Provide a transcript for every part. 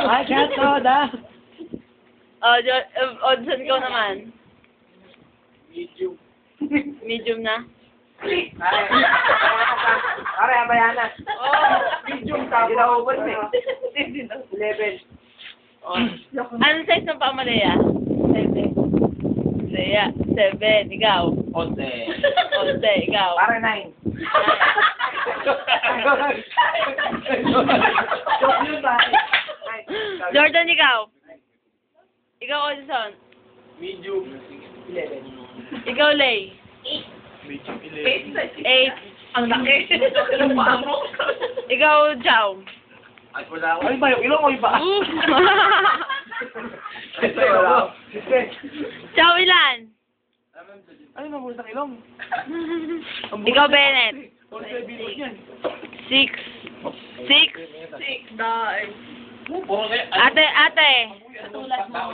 Ay, cat soda. Odson ko naman. Medium. Medium na? Pare, abayana. Oh. Medium ka. Ginaubos eh. 11. Anong size ng paa mo, Lea? 7. Lea, 7. Ikaw? 11. 11. Ikaw? Pare, 9. Joke yun ba? Jordan, ikaw? Ikaw, Odson? Medium. 11. Ikaw, Lay? Medium 8. Ang laki. Ikaw, Chow? Ay, wala ako. Ay, ba? Yung ilong ko iba. Chow, ilan? Ano na mo sa ilong? Ikaw, Bennett? 6. 6. 6. Ate.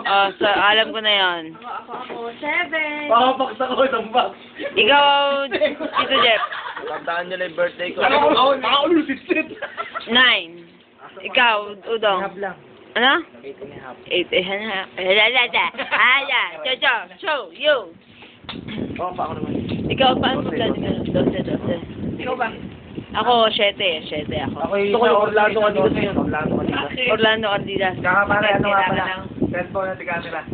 Oh, so, alam ko na yon. Ako, 7. Pakapaksa ko itong box. Ikaw, Tito Jeff? Tandaan niyo na yung birthday ko. Nakaulo, 16. 9. Ikaw, Udong? Ano? 8 and a half. 8 and a half. Chow, you. Oo, pa ako naman. Ikaw, paano mo plano ka? 12. Ikaw ba? Ako, 7 ako. Ako yung Orlando Adidas ngayon. Orlando Ardidas. Kaka pare, ano nga pala? Cellphone na tiga nila.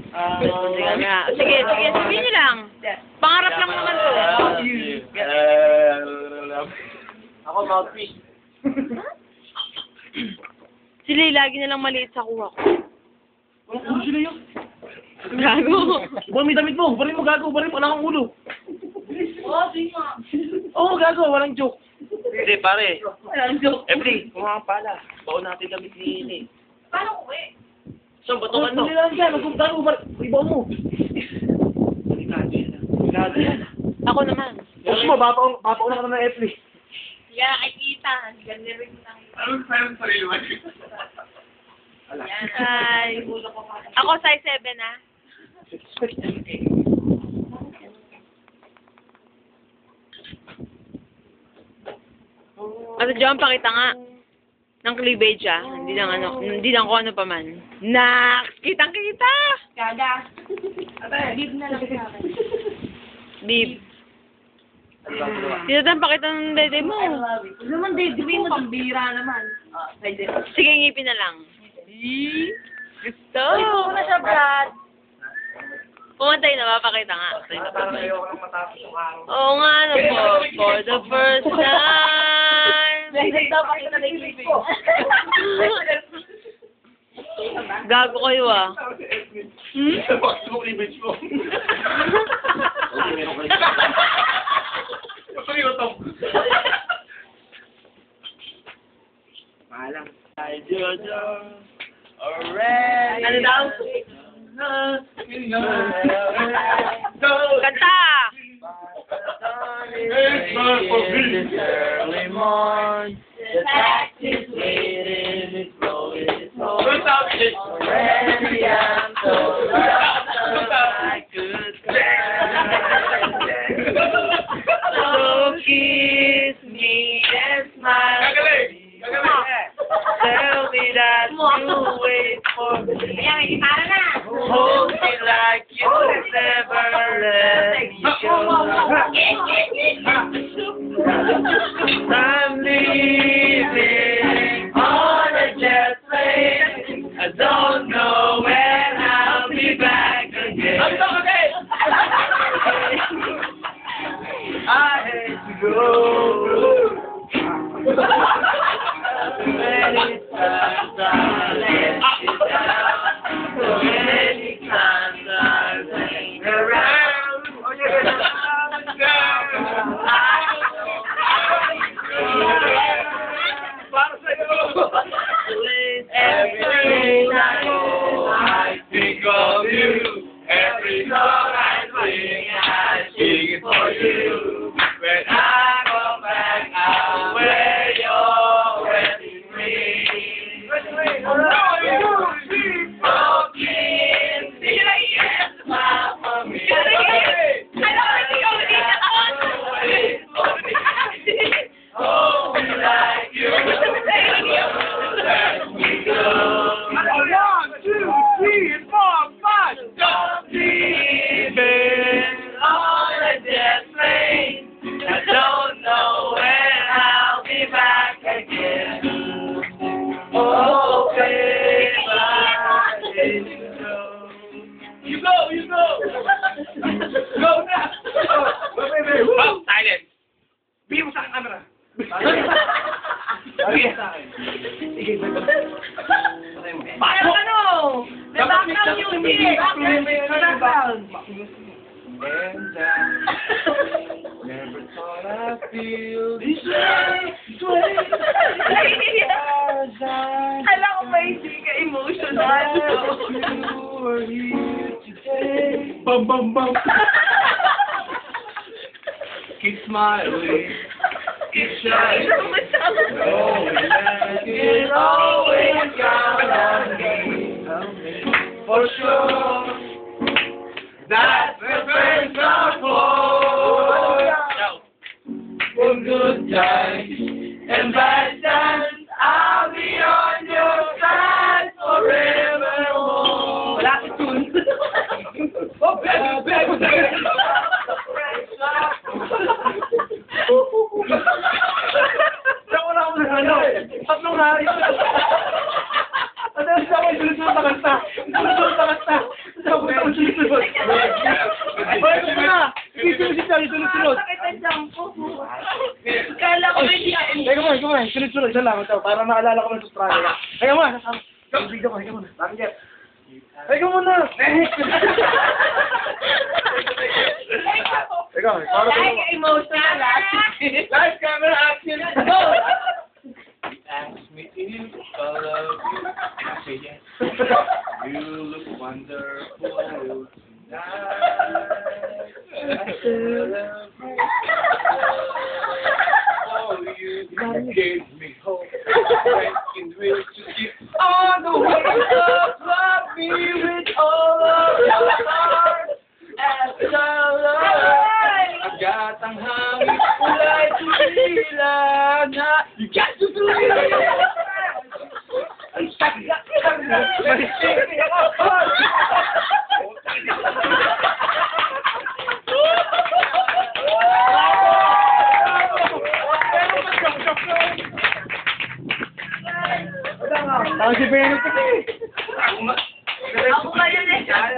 Sige, sabihin niyo lang. Pangarap lang naman to. Ako, mouthpiece. Sila lagi nilang maliit sa kuha ko. Walang ulo sila yun. Gago. Buwan may damit mo. Barin mo gago. Barin mo. Wala kang ulo. Oo, gago. Walang joke. Hindi, pare. Walang joke. Every, mga pala. Baon natin damit ni Ini. Paano ko eh? So, batungan mo. Hindi lang dyan. Magkumtaan mo. Ibaw mo. Delikado yan. Ako naman. Tapos mo, papaon na ka na ng Every. Yeah, ay kita. Ganyan rin lang. Anong parang sarili mo? Ay. Ako size 7 ah. Ano John, pakita nga. Ng cleavage ah. Hindi lang kung ano pa man. Naks! Kitang-kita! Gaga. Bib na lang sa akin. Bib. Dito tayo pakita ng dede mo. Naman, Dave, mo pambira naman. Sige, ngipin na lang. Gusto! Ito na siya, Brad. Pumantay na, mapakita nga. Parang ayoko nang matapos yung araw. Oo nga, ano po. For the first time. Nagdapakita na yung clip ko. Gago kayo ah. Bakit mo cleavage mo? Sorry, utong. Maalang. Ay, Jojo. Alright. Ano daw? Kanta! It's not for me. Early morn, the taxi's waiting, it's blowing its horn. Already I'm so lost, I could cry. So kiss me and smile. Tell me that you wait for me. Hold me like you never let me go. I'm leaving on a jet plane. I don't know when I'll be back again. I hate to go. Many times I let you down. So many times I hang around. Every night I think of you. Every song I sing it for you. When I go back, I'll wear your wedding ring. Oh, kiss me, smile for me. Oh, we like you. Let me go. You go! Go na! Oh, silence! Bigyan mo sa akin camera. Bigyan sa akin. Sige, Pero ano? May background music. Background. And never thought I'd feel this way. Alam ko ba hindi ka emotional? You are here today. Bum bum bum. Keep smiling. Keep shining. Knowing that you always count on me. For sure. That's where friends are for. For good times and bad times, I'll be on your side forevermore. Wala si Tun. Oh, baby. Wala akong ano. Tatlong hari. Ano sa akin? Sunod-sunod na kanta. Sunod-sunod na kanta. Sunod-sunod na. Sunod-sunod. Kala ko ba hindi ka Teka muna. Sunod-sunod. Isa lang. Ito, para maalala ko ng subscribe. Teka muna. Video ko. Teka muna. Bakit? Teka muna. Teka muna. Para Dahil ka emotional. Live camera action. Go! Ask me if I love you. I say yes. You look wonderful tonight. I love you. Oh, you gave me hope. Breaking will to keep on the way. Love me with all of your heart. As I love. Agad ang hangin kulay tulila na you got to do it. Ang sagak na. Ang si Benedict eh. Ako ba yun eh? Cut.